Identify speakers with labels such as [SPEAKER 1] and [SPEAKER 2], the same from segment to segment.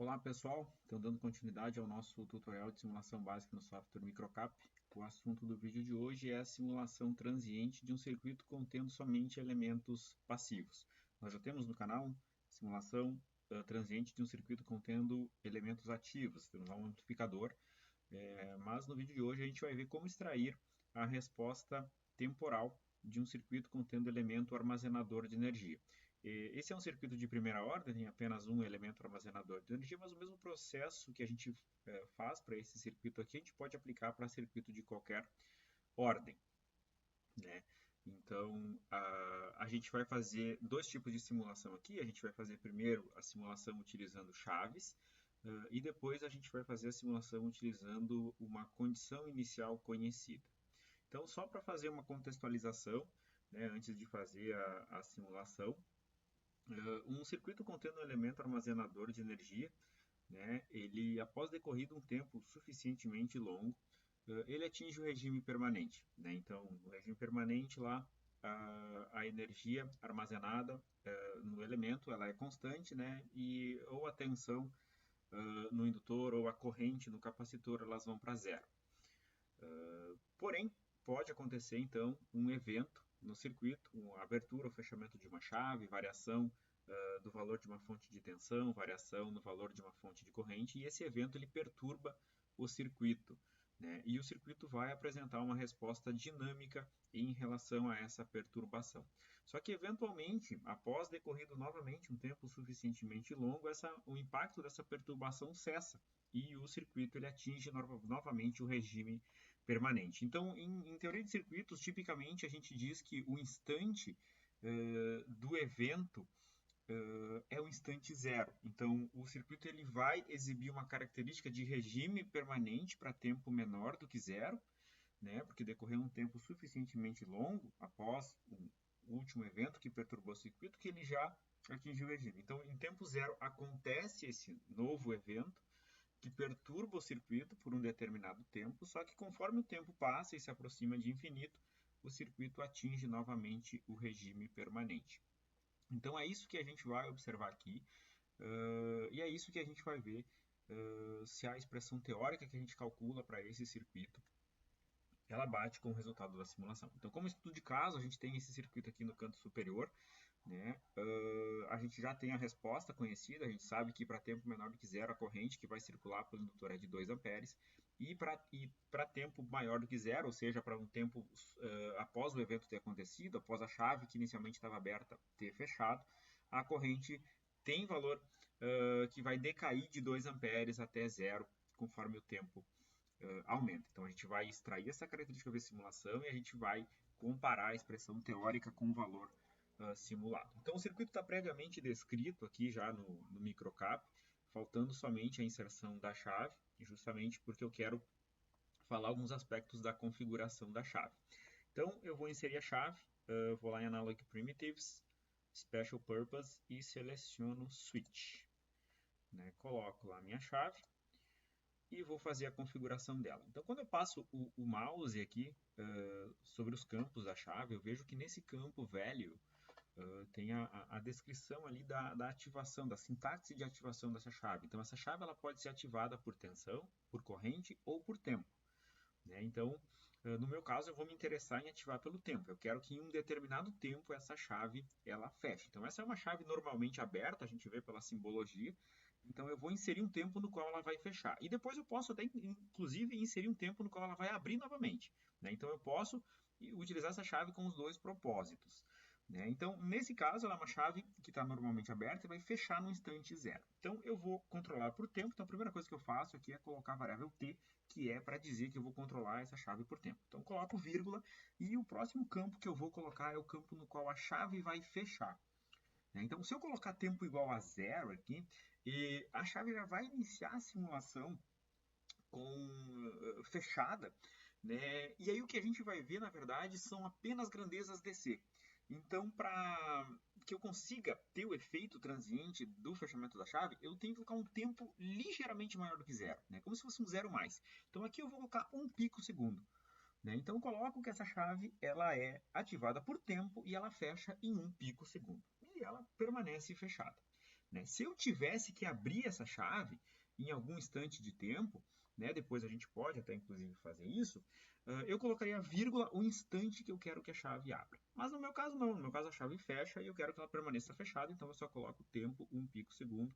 [SPEAKER 1] Olá pessoal, então dando continuidade ao nosso tutorial de simulação básica no software Microcap. O assunto do vídeo de hoje é a simulação transiente de um circuito contendo somente elementos passivos. Nós já temos no canal simulação transiente de um circuito contendo elementos ativos, temos lá um amplificador, mas no vídeo de hoje a gente vai ver como extrair a resposta temporal de um circuito contendo elemento armazenador de energia. Esse é um circuito de primeira ordem, tem apenas um elemento armazenador de energia, mas o mesmo processo que a gente faz para esse circuito aqui, a gente pode aplicar para circuito de qualquer ordem, né? Então, a gente vai fazer dois tipos de simulação aqui. A gente vai fazer primeiro a simulação utilizando chaves, e depois a gente vai fazer a simulação utilizando uma condição inicial conhecida. Então, só para fazer uma contextualização, né, antes de fazer a simulação, um circuito contendo um elemento armazenador de energia, né, ele, após decorrido um tempo suficientemente longo, ele atinge o regime permanente, né? Então, no regime permanente lá, a energia armazenada no elemento ela é constante, né? E ou a tensão no indutor ou a corrente no capacitor elas vão para zero. Porém, pode acontecer então um evento no circuito, uma abertura ou fechamento de uma chave, variação do valor de uma fonte de tensão, variação no valor de uma fonte de corrente, e esse evento ele perturba o circuito, né? E o circuito vai apresentar uma resposta dinâmica em relação a essa perturbação. Só que, eventualmente, após decorrido novamente um tempo suficientemente longo, o impacto dessa perturbação cessa e o circuito ele atinge novamente o regime permanente. Então, em teoria de circuitos, tipicamente a gente diz que o instante do evento é o instante zero. Então, o circuito ele vai exibir uma característica de regime permanente para tempo menor do que zero, né? Porque decorreu um tempo suficientemente longo após o último evento que perturbou o circuito que ele já atingiu o regime. Então, em tempo zero acontece esse novo evento que perturba o circuito por um determinado tempo, só que conforme o tempo passa e se aproxima de infinito, o circuito atinge novamente o regime permanente. Então é isso que a gente vai observar aqui, e é isso que a gente vai ver se a expressão teórica que a gente calcula para esse circuito ela bate com o resultado da simulação. Então, como estudo de caso, a gente tem esse circuito aqui no canto superior, né? A gente já tem a resposta conhecida, a gente sabe que para tempo menor do que zero a corrente que vai circular pelo indutor é de 2 amperes, e para tempo maior do que zero, ou seja, para um tempo após o evento ter acontecido, após a chave que inicialmente estava aberta ter fechado, a corrente tem valor que vai decair de 2 amperes até zero, conforme o tempo aumenta. Então a gente vai extrair essa característica da simulação e a gente vai comparar a expressão teórica com o valor simulado. Então o circuito está previamente descrito aqui já no microcap, faltando somente a inserção da chave, justamente porque eu quero falar alguns aspectos da configuração da chave. Então eu vou inserir a chave, vou lá em Analog Primitives, Special Purpose e seleciono Switch. Né? Coloco lá a minha chave e vou fazer a configuração dela. Então, quando eu passo o mouse aqui sobre os campos da chave, eu vejo que nesse campo value tem a descrição ali da ativação, da sintaxe de ativação dessa chave. Então, essa chave ela pode ser ativada por tensão, por corrente ou por tempo. Né? Então, no meu caso, eu vou me interessar em ativar pelo tempo. Eu quero que em um determinado tempo essa chave ela feche. Então, essa é uma chave normalmente aberta, a gente vê pela simbologia. Então, eu vou inserir um tempo no qual ela vai fechar. E depois eu posso até, inclusive, inserir um tempo no qual ela vai abrir novamente. Né? Então, eu posso utilizar essa chave com os dois propósitos. Né? Então, nesse caso, ela é uma chave que está normalmente aberta e vai fechar no instante zero. Então, eu vou controlar por tempo. Então, a primeira coisa que eu faço aqui é colocar a variável t, que é para dizer que eu vou controlar essa chave por tempo. Então, coloco vírgula e o próximo campo que eu vou colocar é o campo no qual a chave vai fechar. Então, se eu colocar tempo igual a zero aqui, a chave já vai iniciar a simulação fechada, né? E aí o que a gente vai ver, na verdade, são apenas grandezas DC. Então, para que eu consiga ter o efeito transiente do fechamento da chave, eu tenho que colocar um tempo ligeiramente maior do que zero, né? Como se fosse um zero mais. Então, aqui eu vou colocar 1 picosegundo. Né? Então, eu coloco que essa chave ela é ativada por tempo e ela fecha em 1 picosegundo. E ela permanece fechada. né? Se eu tivesse que abrir essa chave em algum instante de tempo, né, depois a gente pode até inclusive fazer isso, eu colocaria vírgula o instante que eu quero que a chave abra. Mas no meu caso não, no meu caso a chave fecha e eu quero que ela permaneça fechada, então eu só coloco tempo 1 picosegundo,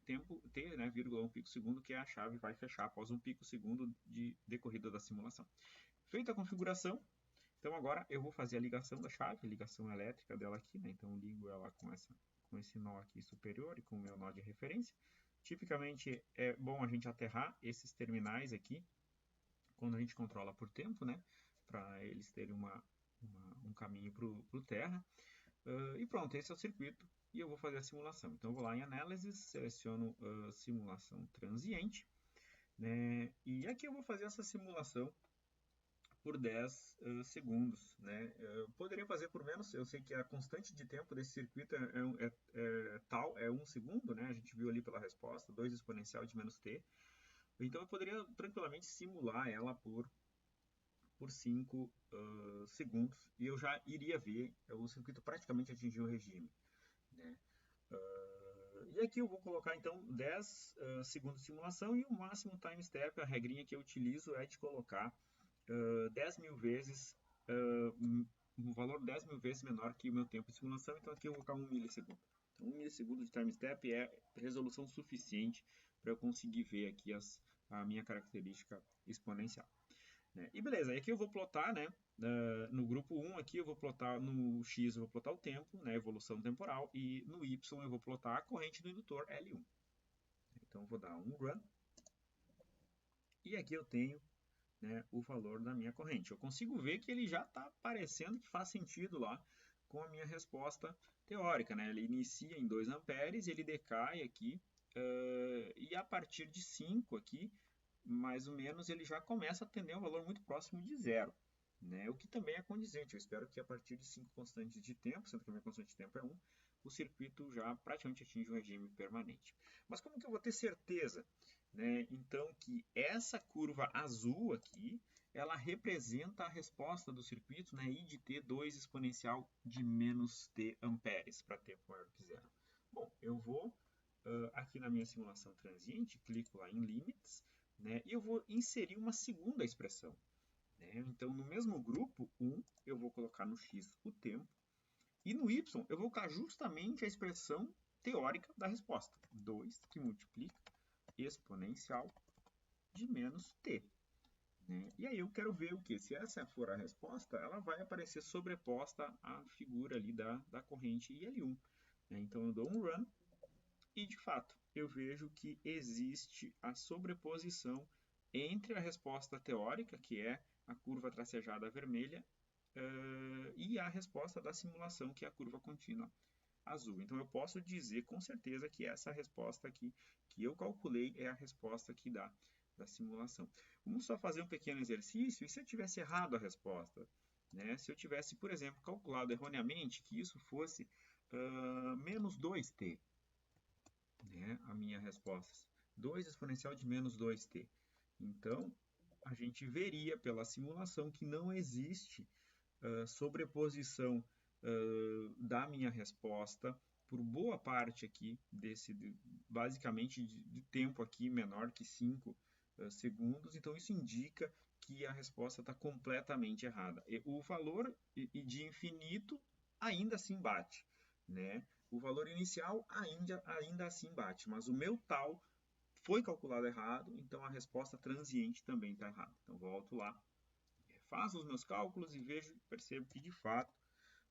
[SPEAKER 1] tempo t, né, vírgula 1 picosegundo, que a chave vai fechar após 1 picosegundo de decorrida da simulação. Feita a configuração, então agora eu vou fazer a ligação da chave, a ligação elétrica dela aqui, né? Então eu ligo ela com esse nó aqui superior e com o meu nó de referência. Tipicamente é bom a gente aterrar esses terminais aqui quando a gente controla por tempo, né? Para eles terem um caminho para o terra. E pronto, esse é o circuito e eu vou fazer a simulação. Então eu vou lá em Analysis, seleciono simulação transiente, né? E aqui eu vou fazer essa simulação por 10 segundos, né? Eu poderia fazer por menos, eu sei que a constante de tempo desse circuito é 1 segundo, né? A gente viu ali pela resposta, 2 exponencial de menos t. Então eu poderia tranquilamente simular ela por 5 segundos e eu já iria ver o circuito praticamente atingir o regime, né? E aqui eu vou colocar então 10 segundos de simulação e o máximo time step, a regrinha que eu utilizo é de colocar 10.000 vezes, um valor 10.000 vezes menor que o meu tempo de simulação, então aqui eu vou colocar 1 milissegundo. Então 1 milissegundo de time step é resolução suficiente para eu conseguir ver aqui a minha característica exponencial. Né? E beleza, aí aqui eu vou plotar, né, no grupo 1 aqui eu vou plotar, no X eu vou plotar o tempo, né, evolução temporal, e no Y eu vou plotar a corrente do indutor L1. Então eu vou dar um run, e aqui eu tenho, né, o valor da minha corrente. Eu consigo ver que ele já está parecendo que faz sentido lá com a minha resposta teórica, né? Ele inicia em 2 amperes, ele decai aqui, e a partir de 5 aqui, mais ou menos, ele já começa a atender um valor muito próximo de zero, né? O que também é condizente. Eu espero que a partir de 5 constantes de tempo, sendo que a minha constante de tempo é 1, o circuito já praticamente atinge um regime permanente. Mas como que eu vou ter certeza, né? Então, que essa curva azul aqui, ela representa a resposta do circuito, né? I de t 2 exponencial de menos t amperes para tempo maior que zero. Bom, eu vou aqui na minha simulação transiente, clico lá em Limits, né? E eu vou inserir uma segunda expressão. Né? Então, no mesmo grupo 1, eu vou colocar no x o tempo, e no y eu vou colocar justamente a expressão teórica da resposta, 2 que multiplica exponencial de menos t. Né? E aí eu quero ver o que? Se essa for a resposta, ela vai aparecer sobreposta à figura ali da corrente IL1. Né? Então eu dou um run, e de fato eu vejo que existe a sobreposição entre a resposta teórica, que é a curva tracejada vermelha, e a resposta da simulação, que é a curva contínua azul. Então eu posso dizer com certeza que essa resposta aqui que eu calculei é a resposta aqui da simulação. Vamos só fazer um pequeno exercício, e se eu tivesse errado a resposta? Né? Se eu tivesse, por exemplo, calculado erroneamente que isso fosse menos 2t, né? A minha resposta, 2 exponencial de menos 2t. Então, a gente veria pela simulação que não existe sobreposição da minha resposta por boa parte aqui basicamente de tempo aqui menor que 5 segundos. Então isso indica que a resposta está completamente errada. O valor de infinito ainda assim bate, né? O valor inicial ainda assim bate, mas o meu tal foi calculado errado, então a resposta transiente também está errada. Então volto lá, faço os meus cálculos e percebo que de fato,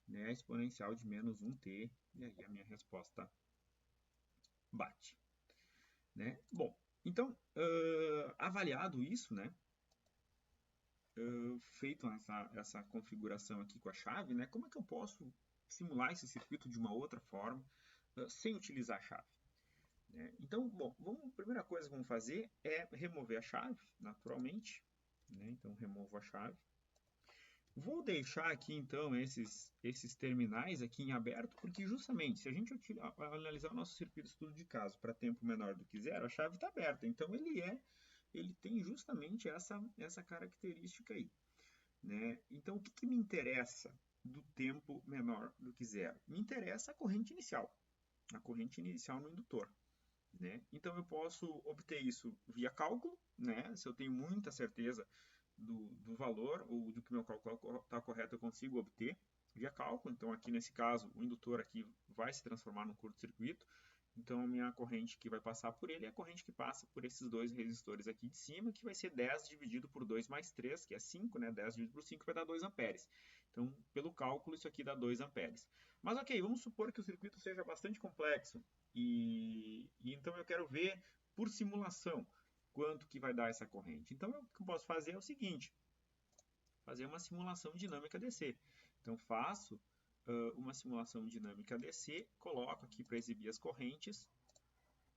[SPEAKER 1] né, a exponencial de menos 1t, e aí a minha resposta bate. Né? Bom, então, avaliado isso, né, feito essa configuração aqui com a chave, né, como é que eu posso simular esse circuito de uma outra forma sem utilizar a chave? Né? Então, bom, a primeira coisa que vamos fazer é remover a chave, naturalmente. Né? Então, removo a chave. Vou deixar aqui, então, esses terminais aqui em aberto, porque justamente, se a gente analisar o nosso circuito de estudo de caso para tempo menor do que zero, a chave está aberta. Então, ele tem justamente essa característica aí. Né? Então, o que, que me interessa do tempo menor do que zero? Me interessa a corrente inicial. a corrente inicial no indutor. Né? Então eu posso obter isso via cálculo, né? Se eu tenho muita certeza do valor ou do que meu cálculo está correto, eu consigo obter via cálculo. Então aqui nesse caso, o indutor aqui vai se transformar num curto-circuito. Então a minha corrente que vai passar por ele é a corrente que passa por esses dois resistores aqui de cima, que vai ser 10 dividido por 2 mais 3, que é 5, né? 10 dividido por 5 vai dar 2 amperes. Então, pelo cálculo, isso aqui dá 2 amperes. Mas ok, vamos supor que o circuito seja bastante complexo e então eu quero ver por simulação quanto que vai dar essa corrente. Então, o que eu posso fazer é o seguinte, fazer uma simulação dinâmica DC. Então, faço uma simulação dinâmica DC, coloco aqui para exibir as correntes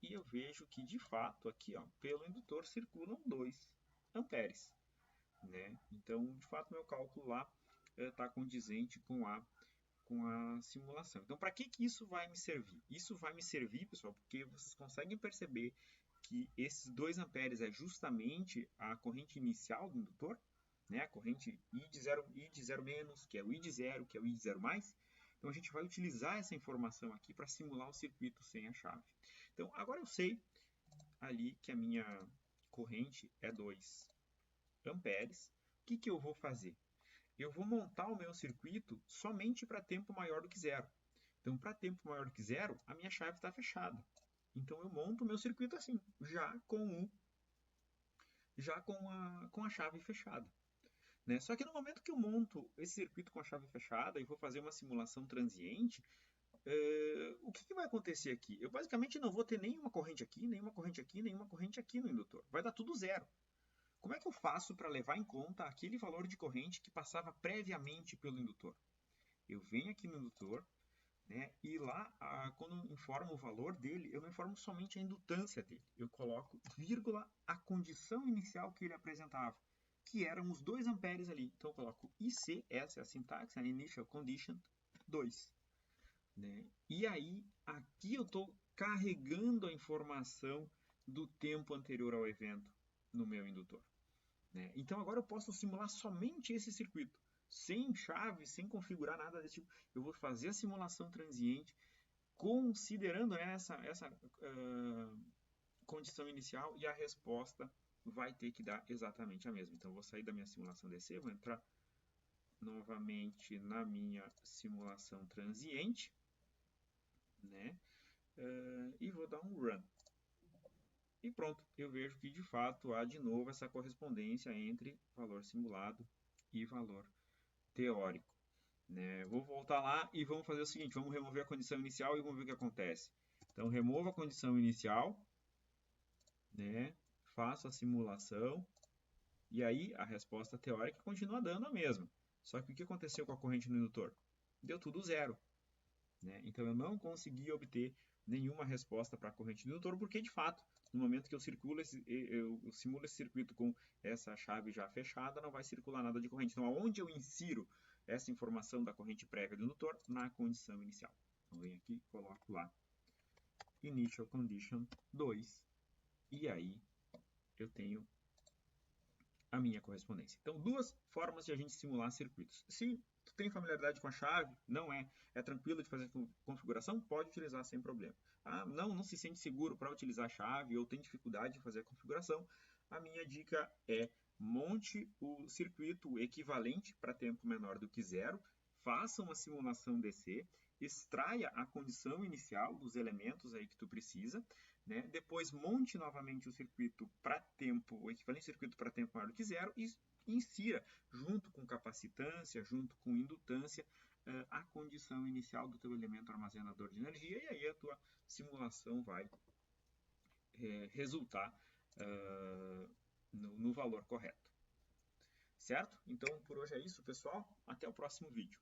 [SPEAKER 1] e eu vejo que, de fato, aqui ó, pelo indutor circulam 2 amperes. Né? Então, de fato, meu cálculo lá está condizente com a simulação. Então, para que isso vai me servir? Isso vai me servir, pessoal, porque vocês conseguem perceber que esses 2 amperes é justamente a corrente inicial do indutor, né? A corrente I de 0 menos, que é o I de 0, que é o I de 0 mais. Então, a gente vai utilizar essa informação aqui para simular o circuito sem a chave. Então, agora eu sei ali que a minha corrente é 2 amperes. O que eu vou fazer? Eu vou montar o meu circuito somente para tempo maior do que zero. Então, para tempo maior do que zero, a minha chave está fechada. Então, eu monto o meu circuito assim, já com a chave fechada. Né? Só que no momento que eu monto esse circuito com a chave fechada e vou fazer uma simulação transiente, o que vai acontecer aqui? Eu basicamente não vou ter nenhuma corrente aqui, nenhuma corrente aqui, nenhuma corrente aqui no indutor. Vai dar tudo zero. Como é que eu faço para levar em conta aquele valor de corrente que passava previamente pelo indutor? Eu venho aqui no indutor, né, e lá, quando informo o valor dele, eu não informo somente a indutância dele. Eu coloco vírgula a condição inicial que ele apresentava, que eram os 2 amperes ali. Então eu coloco IC, essa é a sintaxe, a Initial Condition 2. Né? E aí, aqui eu estou carregando a informação do tempo anterior ao evento no meu indutor. Né? Então agora eu posso simular somente esse circuito, sem chave, sem configurar nada desse tipo. Eu vou fazer a simulação transiente, considerando essa condição inicial e a resposta vai ter que dar exatamente a mesma. Então eu vou sair da minha simulação DC, vou entrar novamente na minha simulação transiente, né? E vou dar um run. E pronto, eu vejo que de fato há de novo essa correspondência entre valor simulado e valor teórico. Né? Vou voltar lá e vamos fazer o seguinte, vamos remover a condição inicial e vamos ver o que acontece. Então, removo a condição inicial, né? Faço a simulação, e aí a resposta teórica continua dando a mesma. Só que o que aconteceu com a corrente no indutor? Deu tudo zero. Né? Então, eu não consegui obter nenhuma resposta para a corrente do indutor, porque de fato, no momento que eu simulo esse circuito com essa chave já fechada, não vai circular nada de corrente. Então, aonde eu insiro essa informação da corrente prévia do indutor? Na condição inicial. Então, venho aqui, coloco lá Initial Condition 2, e aí eu tenho a minha correspondência. Então, 2 formas de a gente simular circuitos. Se tu tem familiaridade com a chave, é tranquilo de fazer configuração, pode utilizar sem problema. Não se sente seguro para utilizar a chave ou tem dificuldade de fazer a configuração, a minha dica é monte o circuito equivalente para tempo menor do que zero, faça uma simulação DC, extraia a condição inicial dos elementos aí que tu precisa, né? Depois monte novamente o circuito para tempo, o equivalente circuito para tempo maior do que zero e insira junto com capacitância, junto com indutância, a condição inicial do teu elemento armazenador de energia e aí a tua simulação vai resultar no valor correto. Certo? Então por hoje é isso, pessoal. Até o próximo vídeo.